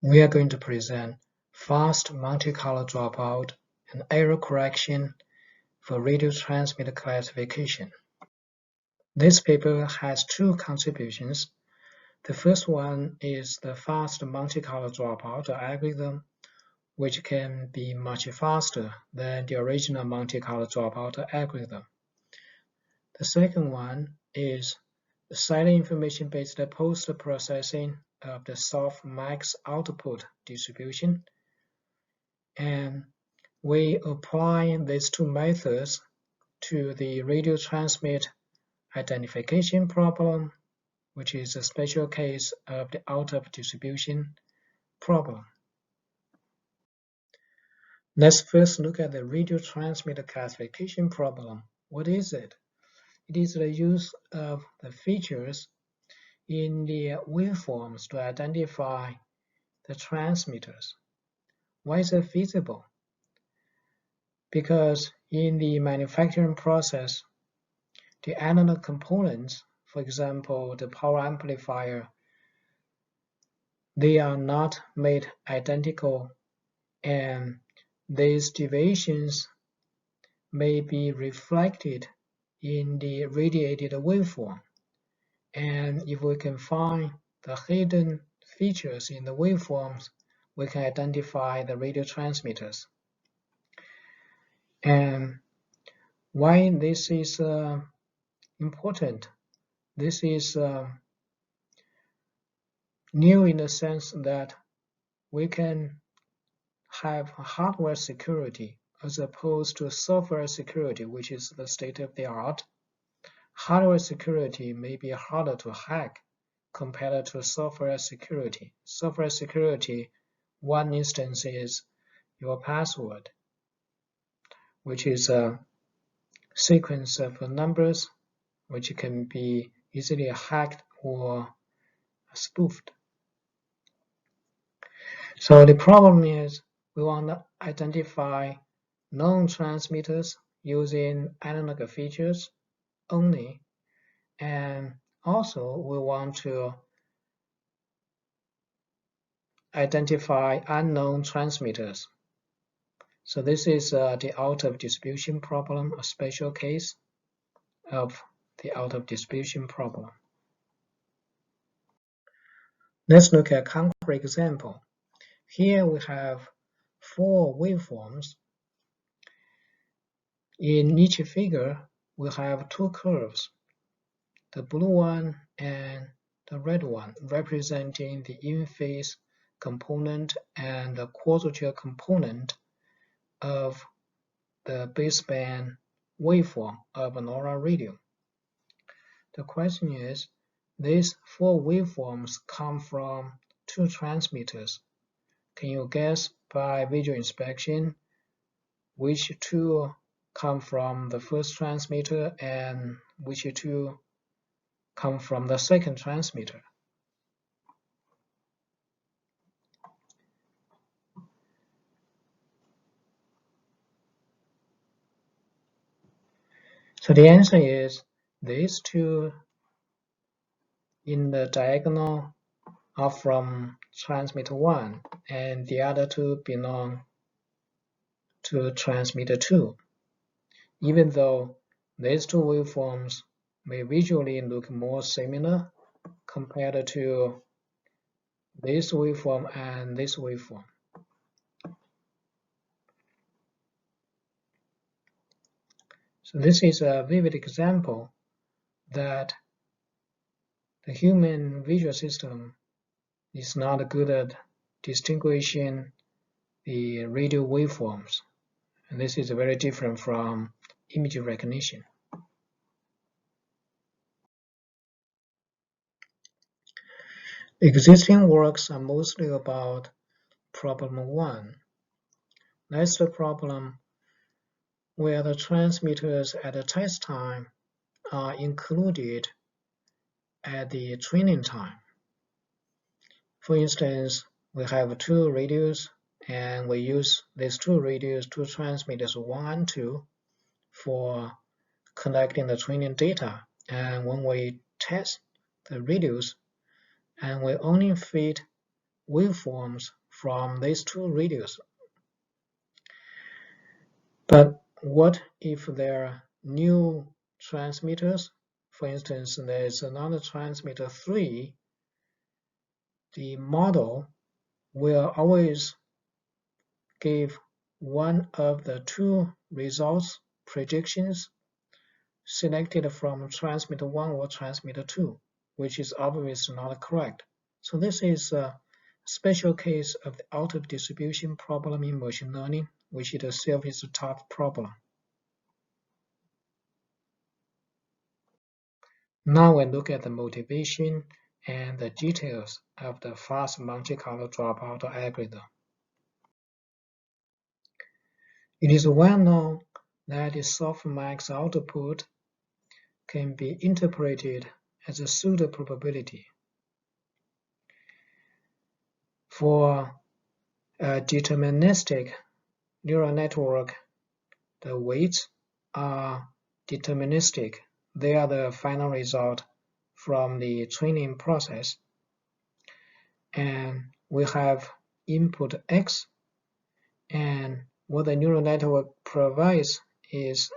We are going to present fast Monte Carlo dropout and error correction for radio transmitter classification. This paper has two contributions. The first one is the fast Monte Carlo dropout algorithm, which can be much faster than the original Monte Carlo dropout algorithm. The second one is the silent information-based post-processing of the soft-max output distribution. And we apply these two methods to the radio transmit identification problem, which is a special case of the out-of distribution problem. Let's first look at the radio transmitter classification problem. What is it? It is the use of the features in the waveforms to identify the transmitters. Why is it feasible? Because in the manufacturing process, the analog components, for example, the power amplifier, they are not made identical, and these deviations may be reflected in the radiated waveform. And if we can find the hidden features in the waveforms, we can identify the radio transmitters. And why this is important? This is new in the sense that we can have hardware security as opposed to software security, which is the state of the art. Hardware security may be harder to hack compared to software security. Software security, one instance is your password, which is a sequence of numbers which can be easily hacked or spoofed. So the problem is we want to identify known transmitters using analog features only, and also we want to identify unknown transmitters. So this is the out-of-distribution problem, a special case of the out-of-distribution problem. Let's look at a concrete example. Here we have 4 waveforms. In each figure, we have 2 curves, the blue one and the red one, representing the in-phase component and the quadrature component of the baseband waveform of an LoRa radio. The question is, these 4 waveforms come from 2 transmitters. Can you guess by visual inspection which 2 come from the first transmitter and which 2 come from the second transmitter? So the answer is these 2 in the diagonal are from transmitter 1 and the other 2 belong to transmitter 2. Even though these 2 waveforms may visually look more similar compared to this waveform and this waveform. So this is a vivid example that the human visual system is not good at distinguishing the radio waveforms. And this is very different from image recognition. Existing works are mostly about problem 1. That's the problem where the transmitters at the test time are included at the training time. For instance, we have 2 radios and we use these 2 radios, 2 transmitters 1 and 2 for collecting the training data. And when we test the radios, and we only feed waveforms from these two radios. But what if there are new transmitters? For instance, there is another transmitter 3. The model will always give one of the two results predictions selected from transmitter 1 or transmitter 2, which is obviously not correct. So this is a special case of the out-of-distribution problem in machine learning, which itself is a tough problem. Now we look at the motivation and the details of the fast Monte Carlo dropout algorithm. It is well known that the softmax output can be interpreted as a pseudo-probability. For a deterministic neural network, the weights are deterministic. They are the final result from the training process. And we have input x, and what the neural network provides is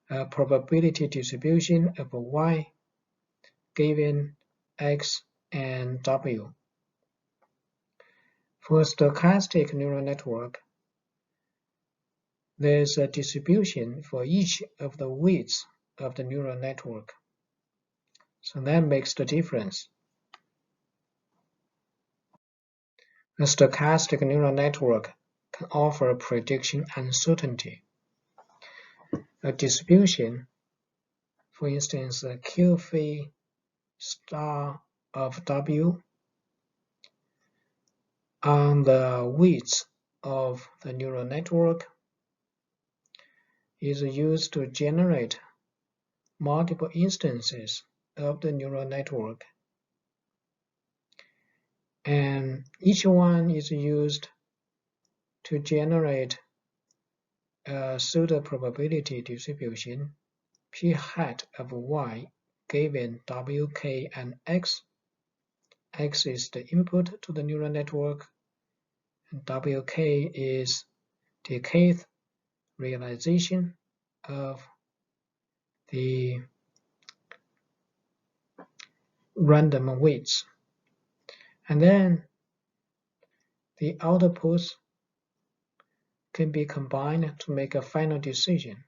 a probability distribution of y given x and w. For a stochastic neural network, there is a distribution for each of the weights of the neural network. So that makes the difference. A stochastic neural network can offer prediction uncertainty. A distribution, for instance, a Q phi star of W on the weights of the neural network, is used to generate multiple instances of the neural network. And each one is used to generate a pseudo-probability distribution p hat of y given wk and x. X is the input to the neural network, and wk is the kth realization of the random weights. And then the outputs can be combined to make a final decision.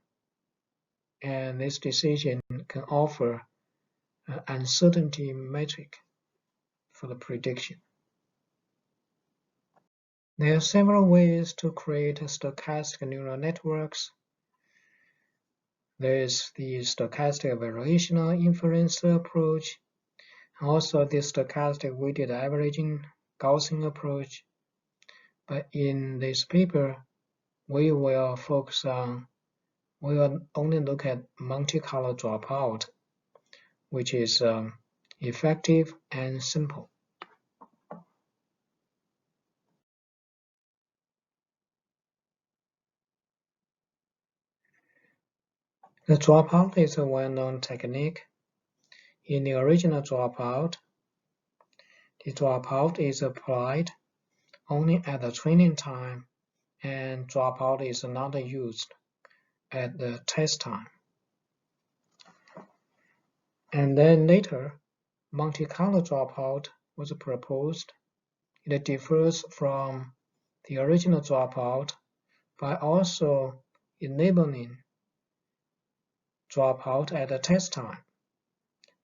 And this decision can offer an uncertainty metric for the prediction. There are several ways to create stochastic neural networks. There is the stochastic variational inference approach, also the stochastic weighted averaging Gaussian approach. But in this paper, we will only look at Monte Carlo dropout, which is effective and simple. The dropout is a well-known technique. In the original dropout, the dropout is applied only at the training time, and dropout is not used at the test time. And then later, Monte Carlo dropout was proposed. It differs from the original dropout by also enabling dropout at the test time.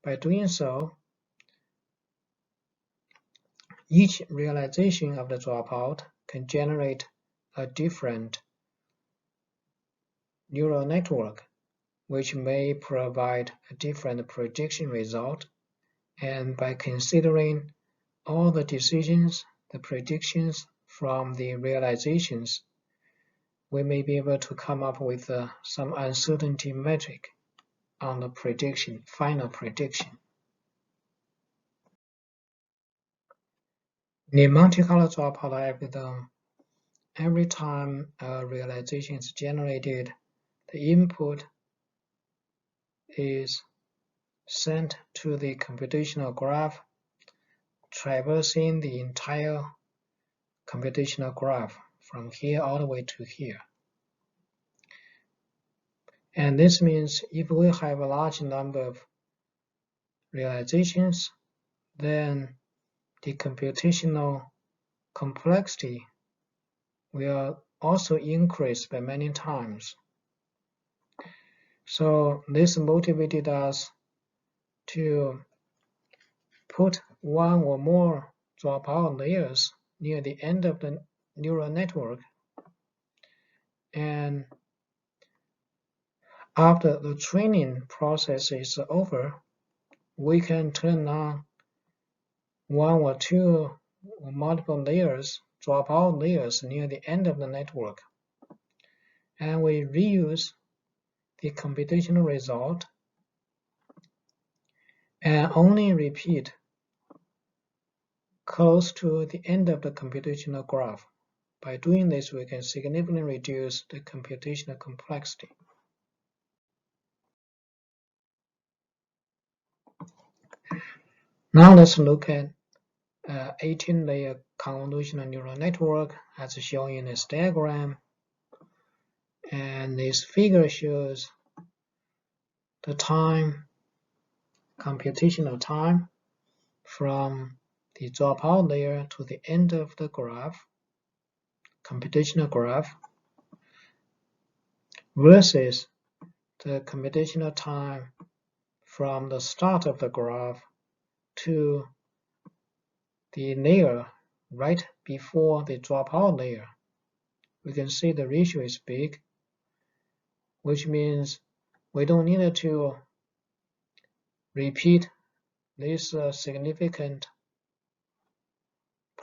By doing so, each realization of the dropout can generate a different neural network, which may provide a different prediction result. And by considering all the decisions, the predictions from the realizations, we may be able to come up with some uncertainty metric on the prediction, final prediction. In the Monte Carlo dropout algorithm, every time a realization is generated, the input is sent to the computational graph traversing the entire computational graph from here all the way to here. And this means if we have a large number of realizations, then the computational complexity will also increase by many times. So this motivated us to put one or more dropout layers near the end of the neural network, and after the training process is over, we can turn on one or two or multiple layers, dropout layers near the end of the network, and we reuse the computational result and only repeat close to the end of the computational graph. By doing this, we can significantly reduce the computational complexity. Now let's look at 18-layer convolutional neural network as shown in this diagram. And this figure shows the time, computational time from the dropout layer to the end of the graph, computational graph, versus the computational time from the start of the graph to the layer right before the dropout layer. We can see the ratio is big, which means we don't need to repeat this significant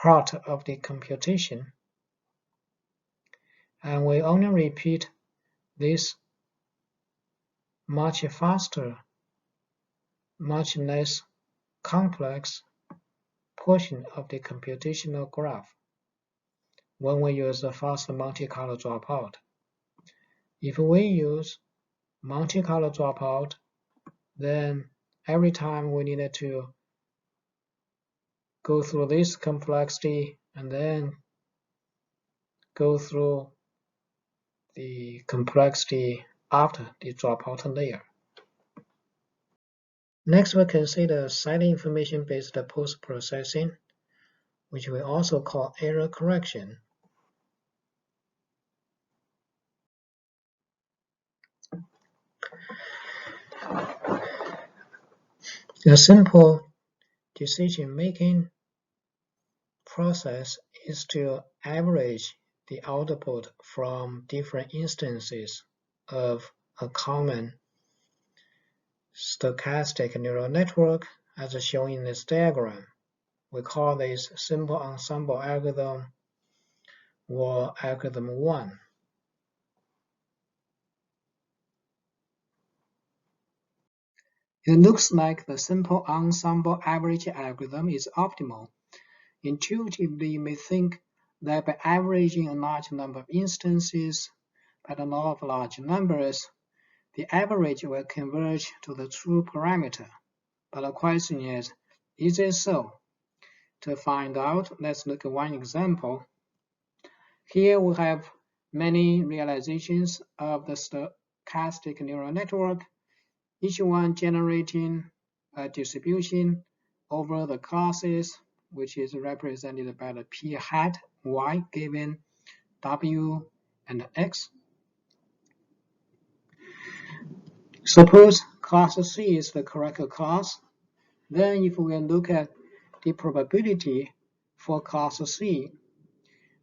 part of the computation, and we only repeat this much faster, much less complex portion of the computational graph when we use the fast Monte Carlo dropout. If we use Monte Carlo dropout, then every time we need to go through this complexity and then go through the complexity after the dropout layer. Next, we consider side information-based post-processing, which we also call error correction. A simple decision-making process is to average the output from different instances of a common stochastic neural network as shown in this diagram. We call this simple ensemble algorithm or algorithm 1. It looks like the simple ensemble average algorithm is optimal. Intuitively, you may think that by averaging a large number of instances by the law of large numbers, the average will converge to the true parameter. But the question is it so? To find out, let's look at one example. Here we have many realizations of the stochastic neural network, each one generating a distribution over the classes, which is represented by the p hat y given w and x. Suppose class C is the correct class. Then if we look at the probability for class C,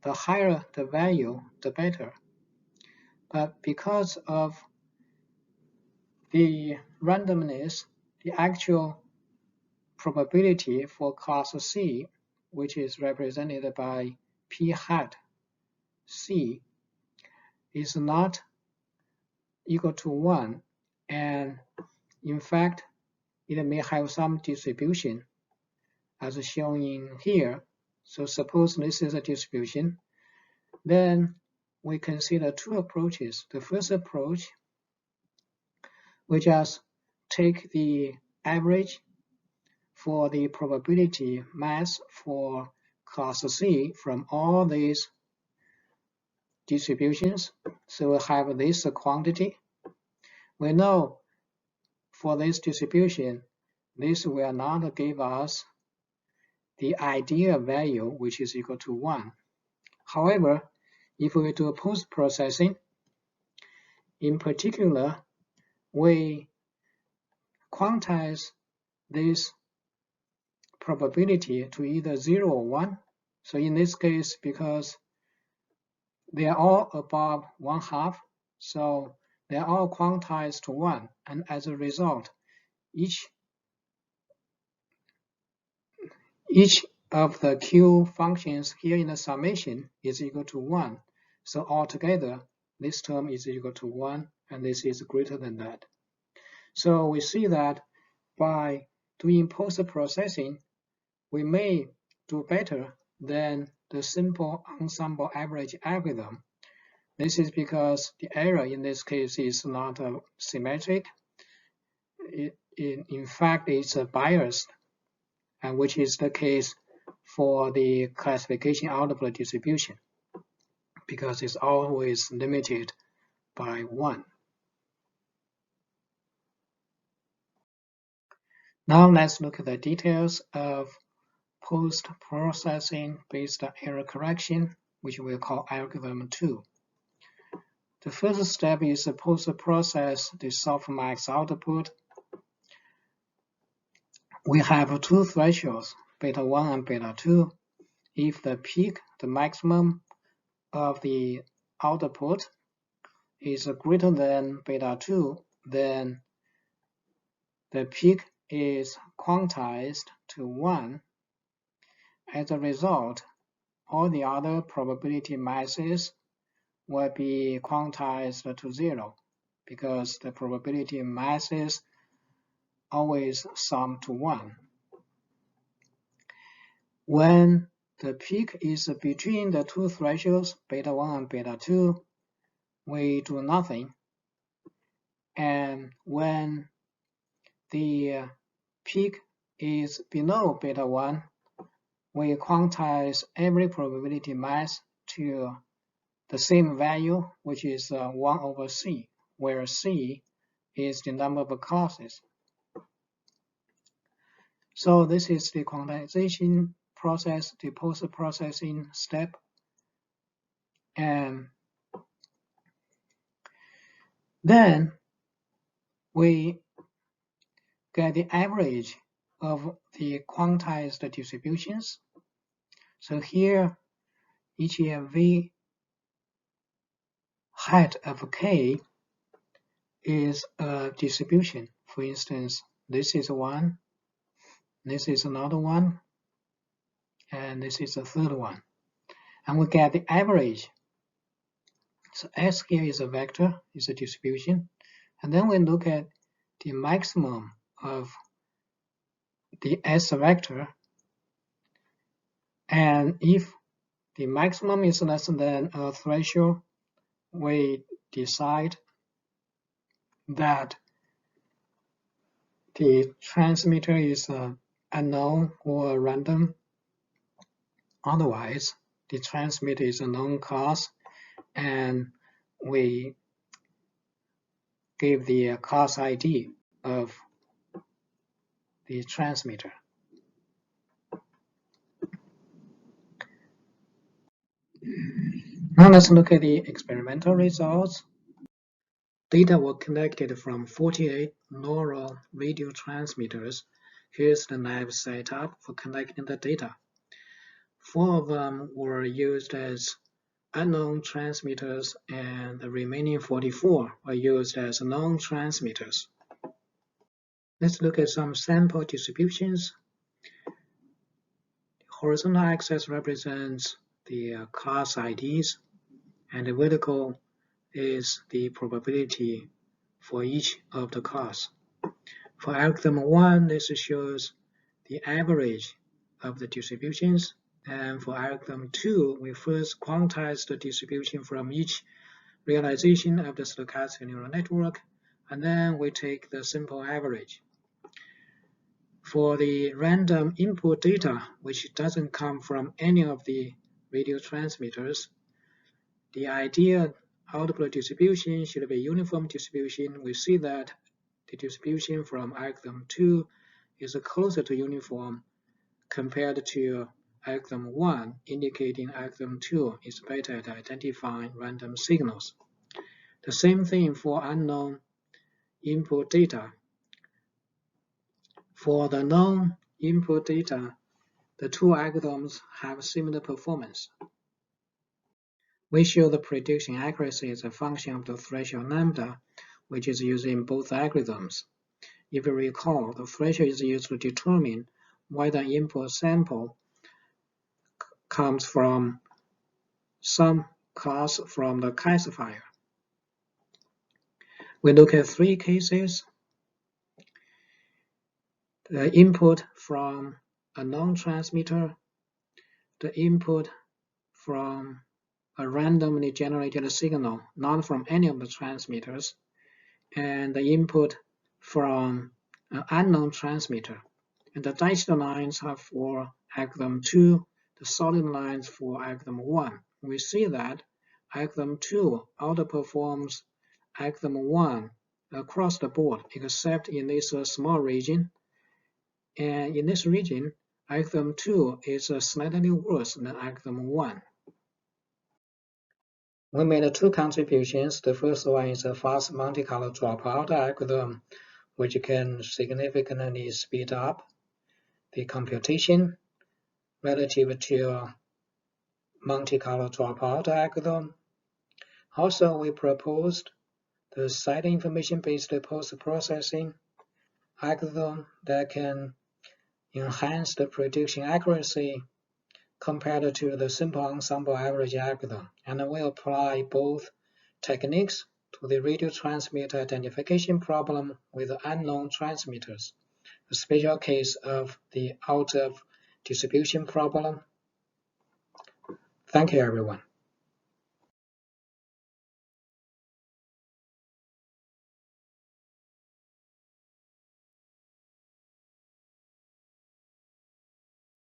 the higher the value, the better. But because of the randomness, the actual probability for class C, which is represented by p hat C, is not equal to 1, and in fact it may have some distribution as shown in here. So suppose this is a distribution, then we consider two approaches. The first approach, we just take the average for the probability mass for class C from all these distributions. So we have this quantity. We know for this distribution, this will not give us the ideal value, which is equal to 1. However, if we do post-processing, in particular, we quantize this probability to either 0 or 1. So in this case, because they are all above 1/2, so they are all quantized to 1. And as a result, each of the Q functions here in the summation is equal to 1. So altogether, this term is equal to 1, and this is greater than that. So we see that by doing post-processing, we may do better than the simple ensemble average algorithm. This is because the error in this case is not symmetric. In fact, it's biased, and which is the case for the classification output distribution, because it's always limited by 1. Now let's look at the details of post-processing based error correction, which we'll call algorithm 2. The first step is to post-process the softmax output. We have two thresholds, beta 1 and beta 2. If the peak, the maximum of the output, is greater than beta 2, then the peak is quantized to 1. As a result, all the other probability masses will be quantized to 0, because the probability masses always sum to 1. When the peak is between the two thresholds, beta 1 and beta 2, we do nothing. And when the peak is below beta 1, we quantize every probability mass to the same value, which is 1 over C, where C is the number of classes. So this is the quantization process, the post-processing step. And then we get the average of the quantized distributions. So here, each v hat of k is a distribution. For instance, this is one, this is another one, and this is the third one. And we get the average. So S here is a vector, is a distribution. And then we look at the maximum of the S vector. And if the maximum is less than a threshold, we decide that the transmitter is unknown or random. Otherwise, the transmitter is a known class, and we give the class ID of the transmitter. Now let's look at the experimental results. Data were collected from 48 neural radio transmitters. Here's the lab setup for collecting the data. 4 of them were used as unknown transmitters, and the remaining 44 were used as known transmitters. Let's look at some sample distributions. The horizontal axis represents the class IDs, and the vertical is the probability for each of the class. For algorithm 1, this shows the average of the distributions, and for algorithm 2, we first quantize the distribution from each realization of the stochastic neural network, and then we take the simple average. For the random input data, which doesn't come from any of the radio transmitters, the ideal output distribution should be a uniform distribution. We see that the distribution from algorithm 2 is closer to uniform compared to algorithm 1, indicating algorithm 2 is better at identifying random signals. The same thing for unknown input data. For the known input data, the two algorithms have similar performance. We show the prediction accuracy as a function of the threshold lambda, which is used in both algorithms. If you recall, the threshold is used to determine whether an input sample comes from some cause from the classifier. We look at three cases. The input from a non-transmitter, the input from a randomly generated signal, not from any of the transmitters, and the input from an unknown transmitter. And the dashed lines are for algorithm 2, the solid lines for algorithm 1. We see that algorithm 2 outperforms algorithm 1 across the board, except in this small region. And in this region, algorithm 2 is slightly worse than algorithm 1. We made two contributions. The first one is a fast Monte Carlo dropout algorithm, which can significantly speed up the computation relative to Monte Carlo dropout algorithm. Also, we proposed the site information-based post-processing algorithm that can enhance the prediction accuracy compared to the simple ensemble average algorithm. And we apply both techniques to the radio transmitter identification problem with unknown transmitters, a special case of the out of distribution problem. Thank you, everyone.